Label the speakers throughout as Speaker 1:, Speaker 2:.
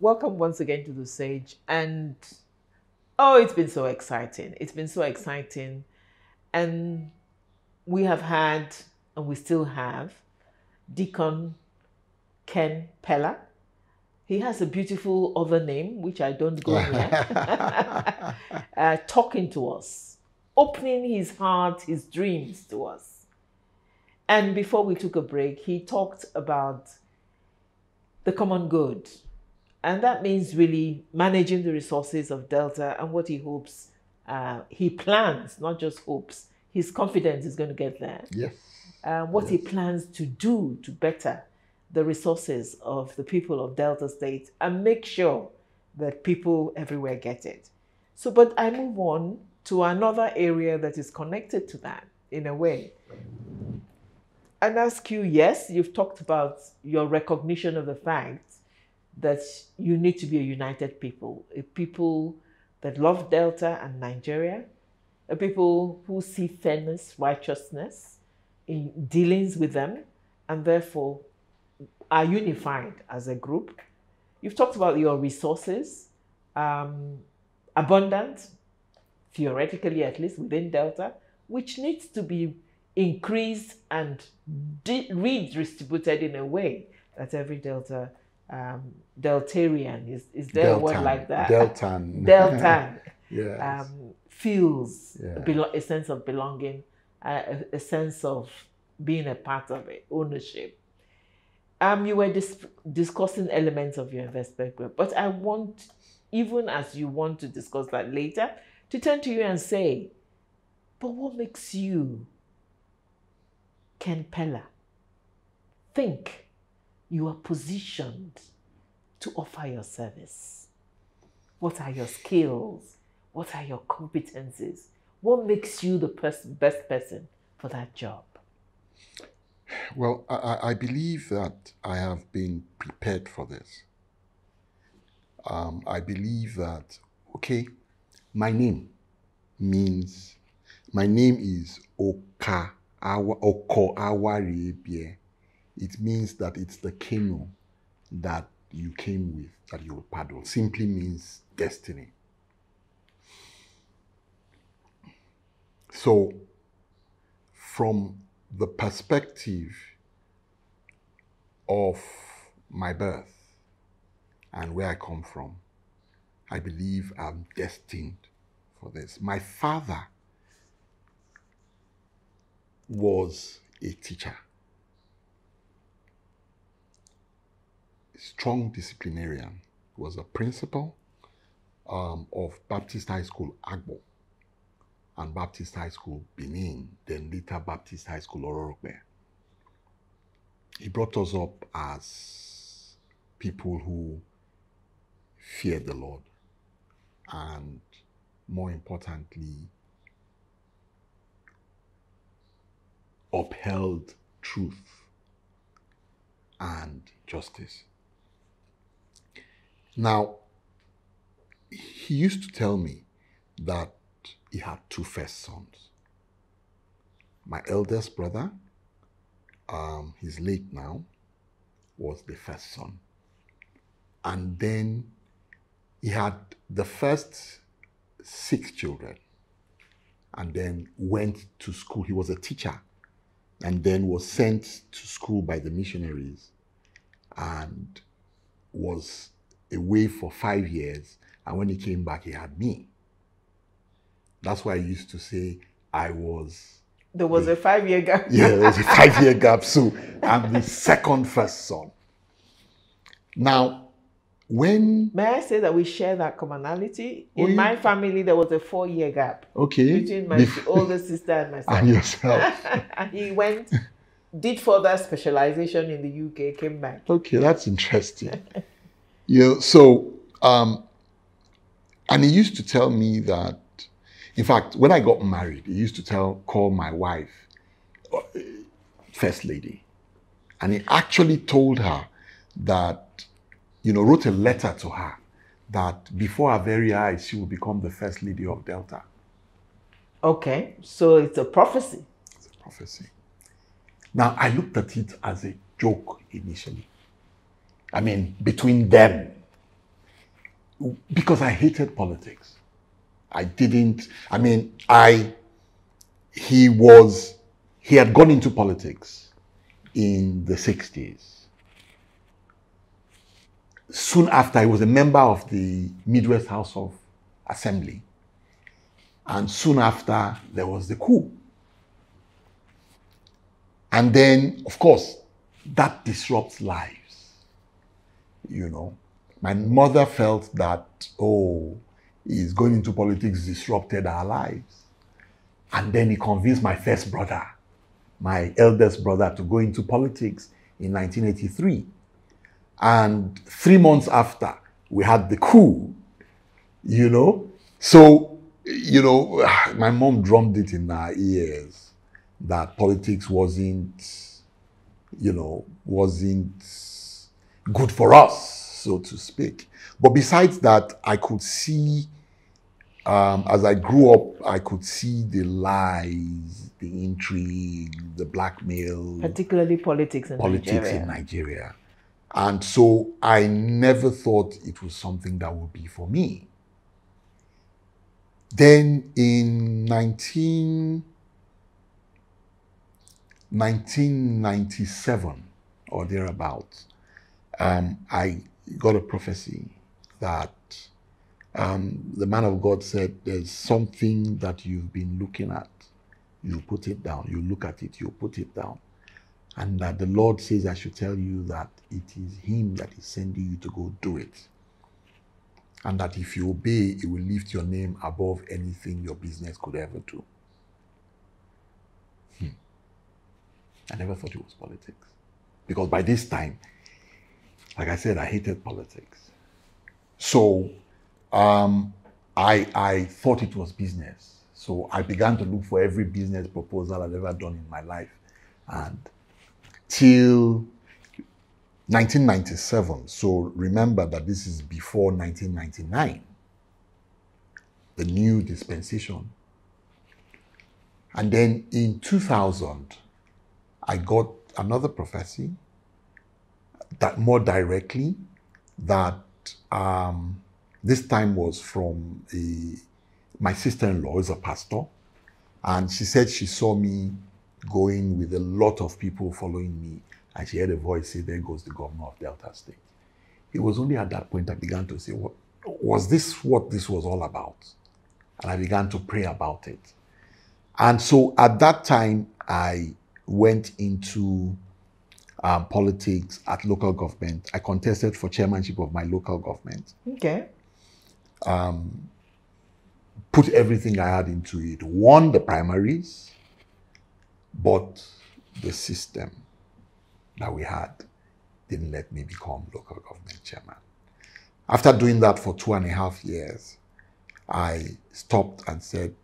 Speaker 1: welcome once again to the Sage. And oh, it's been so exciting. It's been so exciting. And we have had, and we still have, Deacon Ken Pela. He has a beautiful other name, which I don't go near, talking to us, opening his heart, his dreams to us. And before we took a break, he talked about the common good. And that means really managing the resources of Delta and what he hopes, he plans, not just hopes, he's confident he's going to get there.
Speaker 2: Yes.
Speaker 1: What he plans to do to better the resources of the people of Delta State and make sure that people everywhere get it. So, but I move on to another area that is connected to that in a way. And ask you, yes, you've talked about your recognition of the fact that you need to be a united people, a people that love Delta and Nigeria, a people who see fairness, righteousness in dealings with them, and therefore are unified as a group. You've talked about your resources, abundant, theoretically at least within Delta, which needs to be increased and redistributed in a way that every Delta Deltarian is there a word like that? Deltan
Speaker 2: yes.
Speaker 1: Feels a sense of belonging, a sense of being a part of it, ownership. You were discussing elements of your investment group, but I want, even as you want to discuss that later, to turn to you and say, but what makes you, Ken Pela, think you are positioned to offer your service? What are your skills? What are your competencies? What makes you the best person for that job?
Speaker 2: Well, I believe that I have been prepared for this. I believe that, okay, my name is Kawhariebie. It means that it's the canoe that you came with, that you will paddle. Simply means destiny. So, from the perspective of my birth and where I come from, I believe I'm destined for this. My father was a teacher, a strong disciplinarian. He was a principal of Baptist High School, Agbo, and Baptist High School, Benin, then later Baptist High School, Ororokbe. He brought us up as people who feared the Lord and, more importantly, upheld truth and justice. Now, he used to tell me that he had two first sons. My eldest brother, he's late now, was the first son. And then he had the first 6 children and then went to school. He was a teacher and then was sent to school by the missionaries and was away for 5 years. And when he came back, he had me. That's why I used to say I was...
Speaker 1: There was a 5-year gap.
Speaker 2: Yeah, there was a 5-year gap. So I'm the second first son. Now, when...
Speaker 1: May I say that we share that commonality? In my family, there was a 4-year gap.
Speaker 2: Okay.
Speaker 1: Between my older sister and myself.
Speaker 2: And yourself.
Speaker 1: And he went, did further specialization in the UK, came back.
Speaker 2: Okay, that's interesting. So, and he used to tell me that, in fact, when I got married, he used to call my wife First Lady. And he actually told her that, wrote a letter to her that before her very eyes, she will become the First Lady of Delta.
Speaker 1: Okay, so it's a prophecy.
Speaker 2: It's a prophecy. Now, I looked at it as a joke initially. I mean, between them. Because I hated politics. I didn't, I mean, he had gone into politics in the 60s. Soon after, he was a member of the Midwest House of Assembly. And soon after, there was the coup. And then, of course, that disrupts lives. You know, my mother felt that, oh, he's going into politics disrupted our lives. And then he convinced my first brother, my eldest brother, to go into politics in 1983. And 3 months after, we had the coup, you know. So, you know, my mom drummed it in our ears that politics wasn't good for us, so to speak. But besides that, I could see, as I grew up, I could see the lies, the intrigue, the blackmail.
Speaker 1: Particularly politics in
Speaker 2: Nigeria. And so I never thought it was something that would be for me. Then in 1997 or thereabouts, I got a prophecy that the man of God said, there's something that you've been looking at. You put it down. You look at it, you put it down. And that the Lord says I should tell you that it is him that is sending you to go do it. And that if you obey, it will lift your name above anything your business could ever do. I never thought it was politics. Because by this time, like I said, I hated politics. So I thought it was business. So I began to look for every business proposal I'd ever done in my life. And till 1997, so remember that this is before 1999, the new dispensation. And then in 2000, I got another prophecy that more directly, that this time was from my sister-in-law, is a pastor, and she said she saw me going with a lot of people following me, and she heard a voice say, there goes the governor of Delta State. It was only at that point I began to say, was this what this was all about? And I began to pray about it. And so at that time, I went into politics at local government. I contested for chairmanship of my local government.
Speaker 1: Okay.
Speaker 2: Put everything I had into it. Won the primaries, but the system that we had didn't let me become local government chairman. After doing that for 2.5 years, I stopped and said,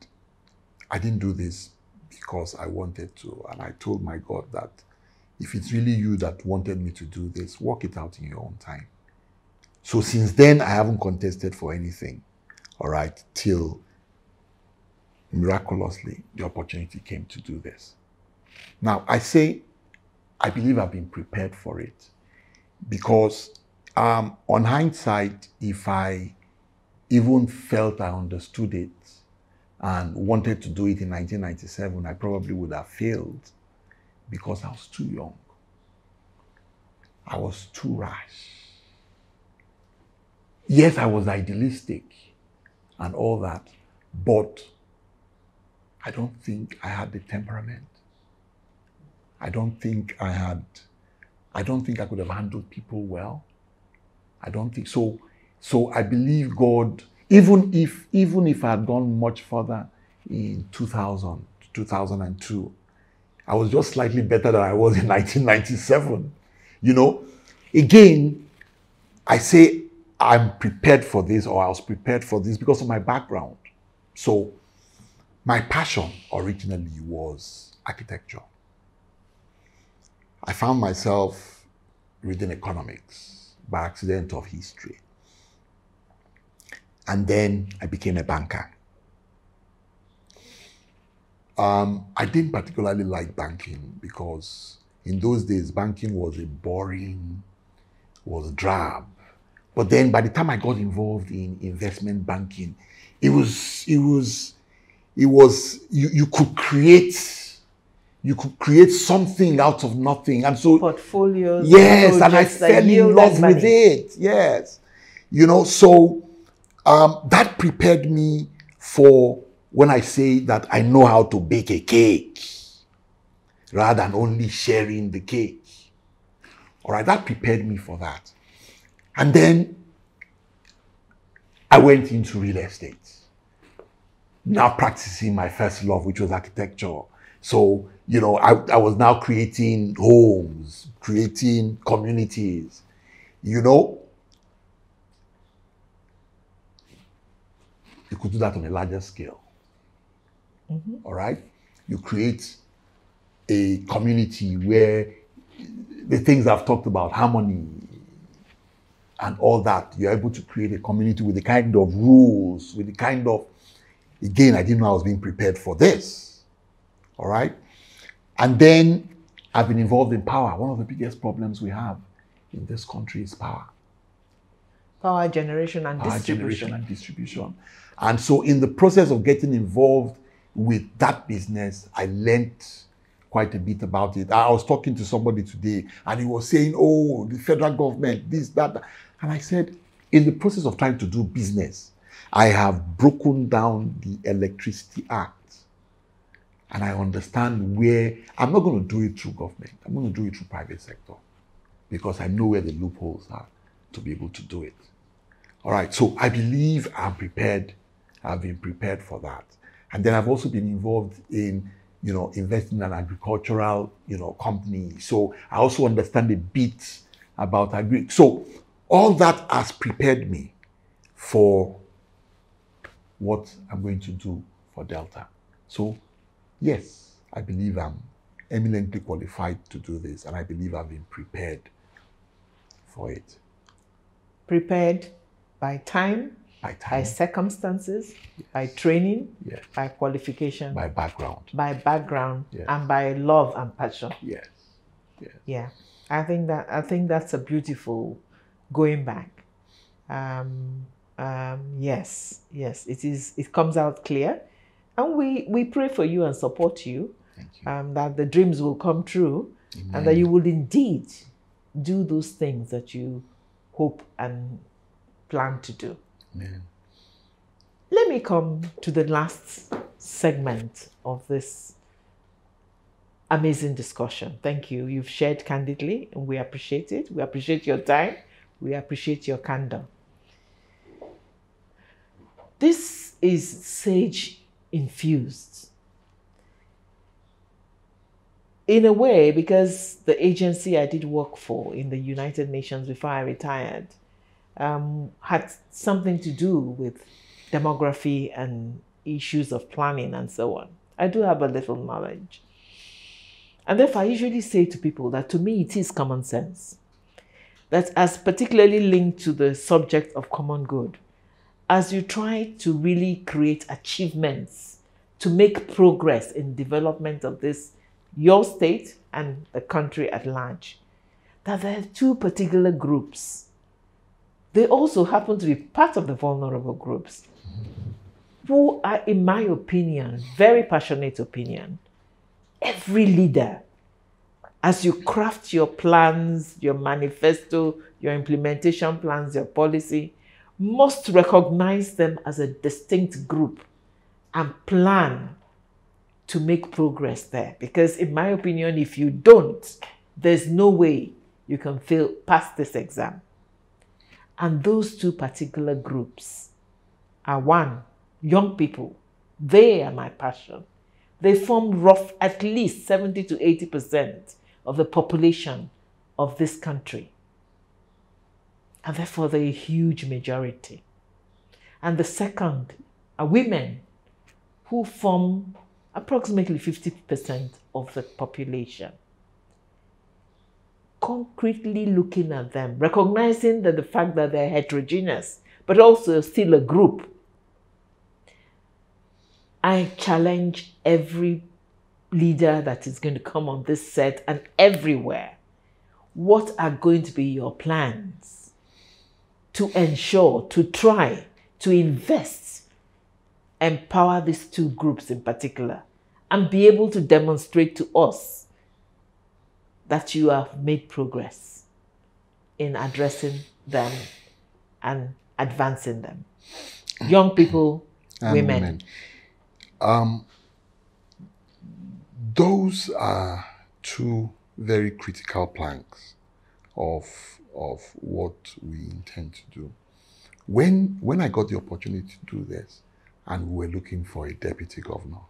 Speaker 2: I didn't do this because I wanted to. And I told my God that if it's really you that wanted me to do this, work it out in your own time. So since then, I haven't contested for anything, all right, till miraculously the opportunity came to do this. Now, I believe I've been prepared for it because on hindsight, if I even felt I understood it and wanted to do it in 1997, I probably would have failed because I was too young. I was too rash. Yes, I was idealistic and all that, but I don't think I had the temperament. I don't think I could have handled people well. I don't think so. So I believe God, even if I had gone much further in 2000, 2002, I was just slightly better than I was in 1997. You know, again, I say I'm prepared for this, or I was prepared for this because of my background. So my passion originally was architecture. I found myself reading economics by accident of history. And then I became a banker. I didn't particularly like banking because in those days, banking was was drab. But then by the time I got involved in investment banking, you could create something out of nothing. And so
Speaker 1: portfolios,
Speaker 2: yes, and I fell in love with it. Yes. So that prepared me for when I say that I know how to bake a cake rather than only sharing the cake. All right, that prepared me for that. And then I went into real estate, now practicing my first love, which was architecture. So, I was now creating homes, creating communities, You could do that on a larger scale.
Speaker 1: Mm-hmm.
Speaker 2: All right? You create a community where the things I've talked about, harmony and all that, you're able to create a community with the kind of rules, with the kind of, again, I didn't know I was being prepared for this. All right? And then I've been involved in power. One of the biggest problems we have in this country is power.
Speaker 1: Power generation and distribution.
Speaker 2: And so in the process of getting involved with that business, I learned quite a bit about it. I was talking to somebody today and he was saying, oh, the federal government, this, that. And I said, in the process of trying to do business, I have broken down the Electricity Act. And I understand where, I'm not going to do it through government. I'm going to do it through private sector because I know where the loopholes are to be able to do it. All right, so I believe I'm prepared. I've been prepared for that. And then I've also been involved in, investing in an agricultural, company. So I also understand a bit about agri. So all that has prepared me for what I'm going to do for Delta. So yes, I believe I'm eminently qualified to do this, and I believe I've been prepared for it.
Speaker 1: Prepared by time, by circumstances, yes. By training,
Speaker 2: yes.
Speaker 1: By qualification,
Speaker 2: by background,
Speaker 1: yes. And by love and passion.
Speaker 2: Yes. Yes.
Speaker 1: Yeah, I think that's a beautiful going back. Yes, it is. It comes out clear, and we pray for you and support you.
Speaker 2: Thank you.
Speaker 1: That the dreams will come true. Amen. And that you will indeed do those things that you hope and plan to do.
Speaker 2: Amen.
Speaker 1: Let me come to the last segment of this amazing discussion. Thank you. You've shared candidly, and we appreciate it. We appreciate your time. We appreciate your candor. This is sage infused. In a way, because the agency I did work for in the United Nations before I retired had something to do with demography and issues of planning and so on. I do have a little knowledge. And therefore, I usually say to people that to me it is common sense. That as particularly linked to the subject of common good, as you try to really create achievements, to make progress in development of this, your state and the country at large, that there are two particular groups. They also happen to be part of the vulnerable groups, who are, in my opinion, very passionate opinion, every leader, as you craft your plans, your manifesto, your implementation plans, your policy, must recognize them as a distinct group and plan to make progress there. Because in my opinion, if you don't, there's no way you can pass this exam. And those two particular groups are one, young people. They are my passion. They form at least 70 to 80% of the population of this country. And therefore, they're a huge majority. And the second are women, who form approximately 50% of the population. Concretely looking at them, recognizing that the fact that they're heterogeneous, but also still a group, I challenge every leader that is going to come on this set and everywhere. What are going to be your plans to ensure, to try, to invest, empower these two groups in particular, and be able to demonstrate to us that you have made progress in addressing them and advancing them? Young people,
Speaker 2: And
Speaker 1: women.
Speaker 2: Those are two very critical planks of what we intend to do. When I got the opportunity to do this, and we were looking for a deputy governor,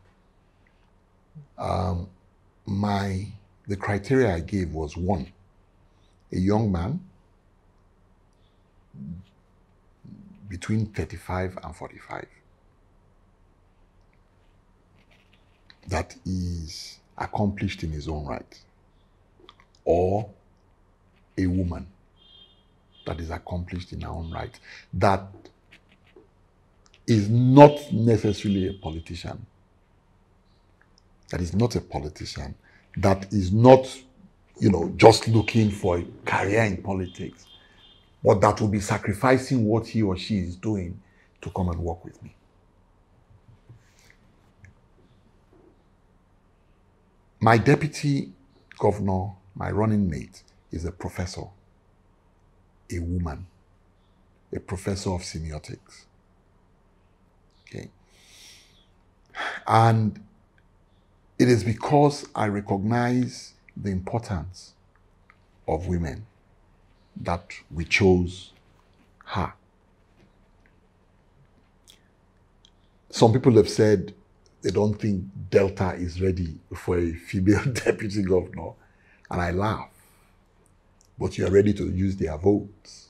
Speaker 2: the criteria I gave was, one, a young man between 35 and 45 that is accomplished in his own right, or a woman that is accomplished in her own right, that is not necessarily a politician, that is not a politician, that is not, just looking for a career in politics, but that will be sacrificing what he or she is doing to come and work with me. My deputy governor, my running mate, is a professor, a woman, a professor of semiotics. Okay. And it is because I recognize the importance of women that we chose her. Some people have said they don't think Delta is ready for a female deputy governor, and I laugh. But you're ready to use their votes.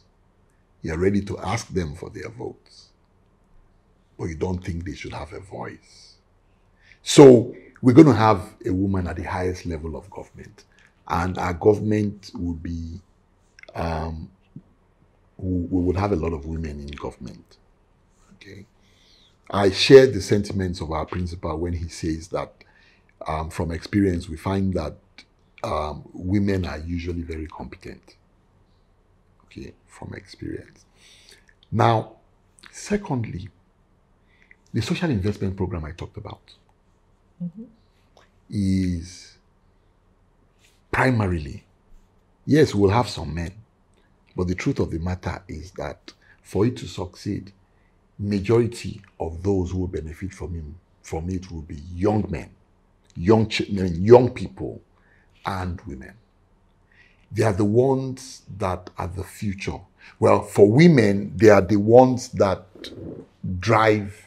Speaker 2: You're ready to ask them for their votes. But you don't think they should have a voice. So we're going to have a woman at the highest level of government, and our government will be, we will have a lot of women in government. Okay. I share the sentiments of our principal when he says that from experience we find that women are usually very competent. Okay, from experience. Now, secondly, the social investment program I talked about is primarily, yes, we'll have some men, but the truth of the matter is that for it to succeed, majority of those who will benefit from it will be young men, young people, and women. They are the ones that are the future. Well, for women, they are the ones that drive,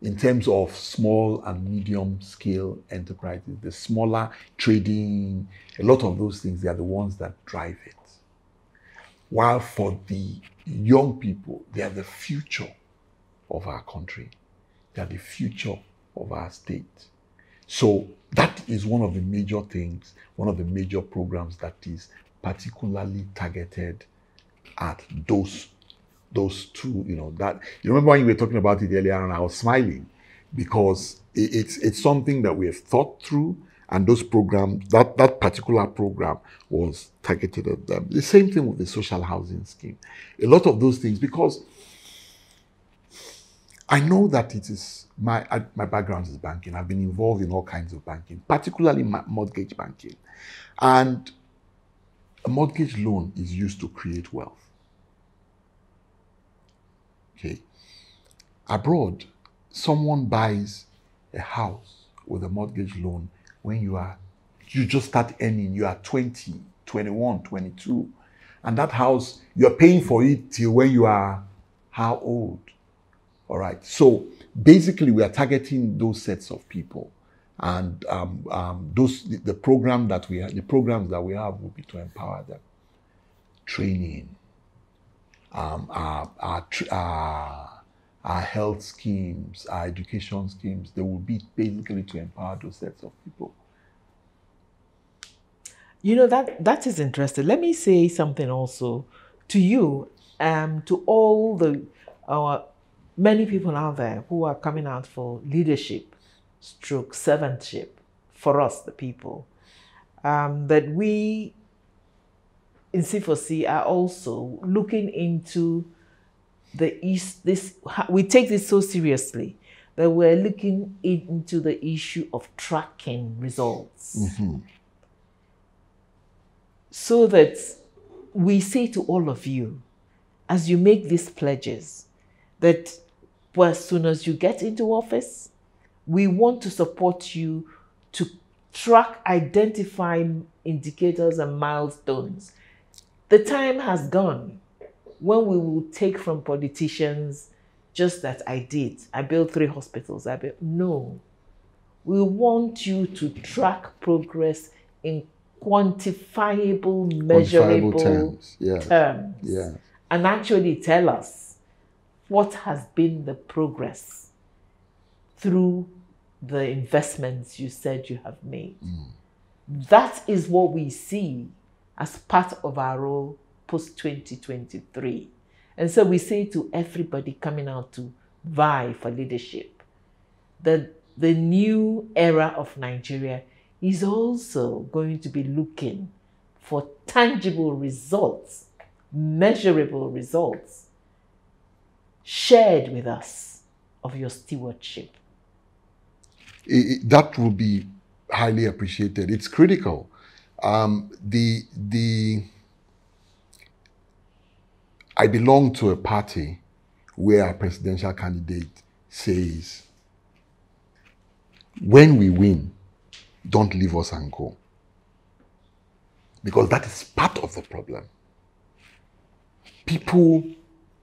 Speaker 2: in terms of small and medium scale enterprises, the smaller trading, a lot of those things, they are the ones that drive it. While for the young people, they are the future of our country. They are the future of our state. So that is one of the major things, one of the major programs that is particularly targeted at those two, that you remember when you were talking about it earlier and I was smiling because it's something that we have thought through, and those programs, that particular program was targeted at them. The same thing with the social housing scheme. A lot of those things, because I know that it is my background is banking. I've been involved in all kinds of banking, particularly mortgage banking. And a mortgage loan is used to create wealth. Okay. Abroad, someone buys a house with a mortgage loan when you just start earning, you are 20, 21, 22. And that house, you're paying for it till when you are how old? All right. So basically, we are targeting those sets of people, and the programs that we have will be to empower them. Training, our health schemes, our education schemes, they will be basically to empower those sets of people.
Speaker 1: That is interesting. Let me say something also to you, to all our many people out there who are coming out for leadership, servantship, for us, the people, that we in C4C are also looking into we take this so seriously that we're looking into the issue of tracking results. So that we say to all of you, as you make these pledges, that as soon as you get into office, we want to support you to track, identify indicators and milestones. The time has gone when we will take from politicians just that I built 3 hospitals. No. We want you to track progress in quantifiable, measurable terms.
Speaker 2: Yeah.
Speaker 1: And actually tell us what has been the progress through the investments you said you have made. That is what we see as part of our role post-2023. And so we say to everybody coming out to vie for leadership that the new era of Nigeria is also going to be looking for tangible results, measurable results, shared with us of your stewardship.
Speaker 2: That will be highly appreciated. It's critical. I belong to a party where a presidential candidate says, when we win, don't leave us and go. Because that is part of the problem. People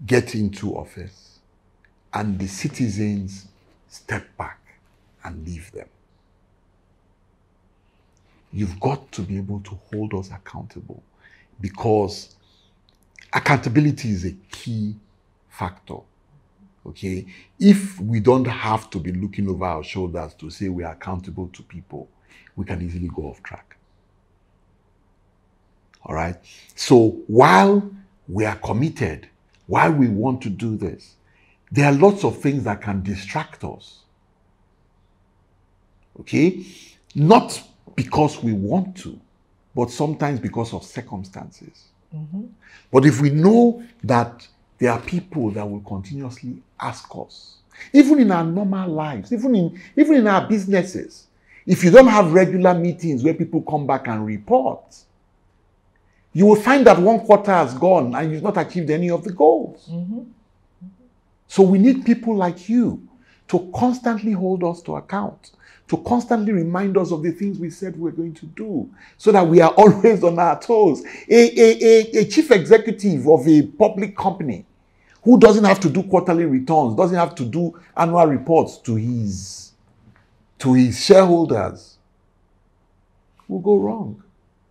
Speaker 2: get into office and the citizens step back and leave them. You've got to be able to hold us accountable, because accountability is a key factor. Okay? If we don't have to be looking over our shoulders to say we are accountable to people, we can easily go off track. All right? So while we are committed, while we want to do this, there are lots of things that can distract us. Okay? Not because we want to, but sometimes because of circumstances. But if we know that there are people that will continuously ask us, even in our normal lives, even in our businesses, if you don't have regular meetings where people come back and report, you will find that one quarter has gone and you've not achieved any of the goals. So we need people like you to constantly hold us to account, to constantly remind us of the things we said we're going to do, so that we are always on our toes. A chief executive of a public company who doesn't have to do quarterly returns, doesn't have to do annual reports to his shareholders, will go wrong.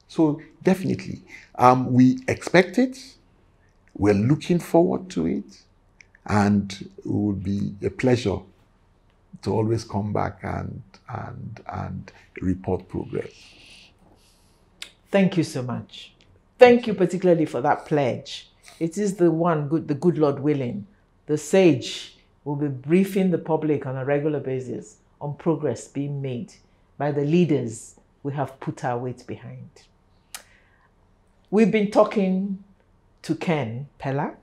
Speaker 2: So definitely, we expect it, we're looking forward to it, and it would be a pleasure to always come back and report progress.
Speaker 1: Thank you so much. Thank you particularly for that pledge. It is the good Lord willing, the sage will be briefing the public on a regular basis on progress being made by the leaders we have put our weight behind. We've been talking to Ken Pela.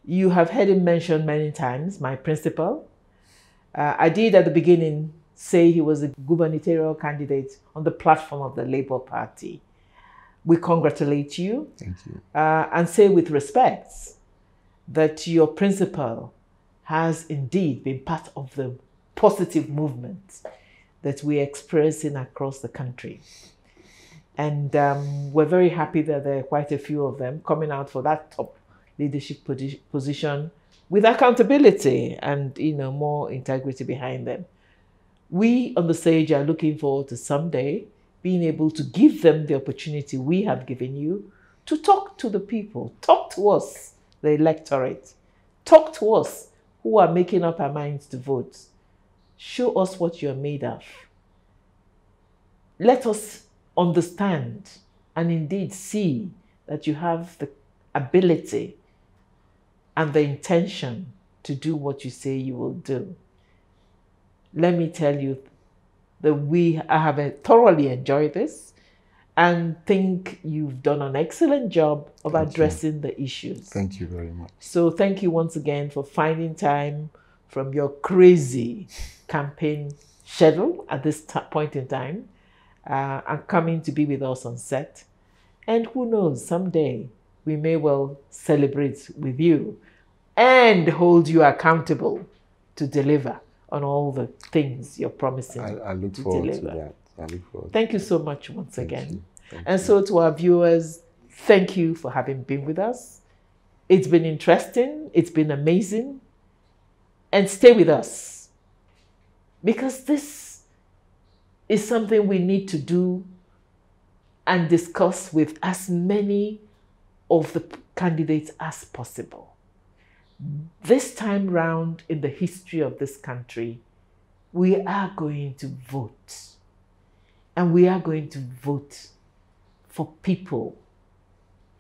Speaker 1: You have heard him mention many times, my principal. I did at the beginning say he was a gubernatorial candidate on the platform of the Labour Party. We congratulate you.
Speaker 2: Thank you.
Speaker 1: And say with respect that your principal has indeed been part of the positive movement that we're experiencing across the country. And we're very happy that there are quite a few of them coming out for that top leadership position with accountability and more integrity behind them. We on the Sage are looking forward to someday being able to give them the opportunity we have given you to talk to the people, talk to us, the electorate, talk to us who are making up our minds to vote. Show us what you're made of. Let us understand and indeed see that you have the ability and the intention to do what you say you will do. Let me tell you that I have thoroughly enjoyed this, and think you've done an excellent job of addressing the issues.
Speaker 2: Thank you very much.
Speaker 1: So thank you once again for finding time from your crazy campaign schedule at this point in time and coming to be with us on set. And who knows, someday we may well celebrate with you and hold you accountable to deliver on all the things you're promising.
Speaker 2: I look forward to that. I look forward.
Speaker 1: Thank you so much once again.
Speaker 2: Thank
Speaker 1: and
Speaker 2: you.
Speaker 1: so to our viewers, thank you for having been with us. It's been interesting. It's been amazing. And stay with us, because this is something we need to do and discuss with as many of the candidates as possible. This time round in the history of this country, we are going to vote. And we are going to vote for people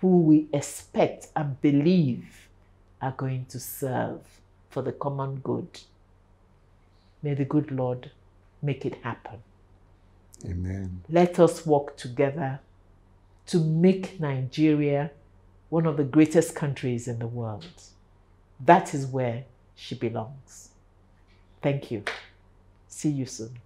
Speaker 1: who we expect and believe are going to serve for the common good. May the good Lord make it happen.
Speaker 2: Amen.
Speaker 1: Let us work together to make Nigeria one of the greatest countries in the world. That is where she belongs. Thank you. See you soon.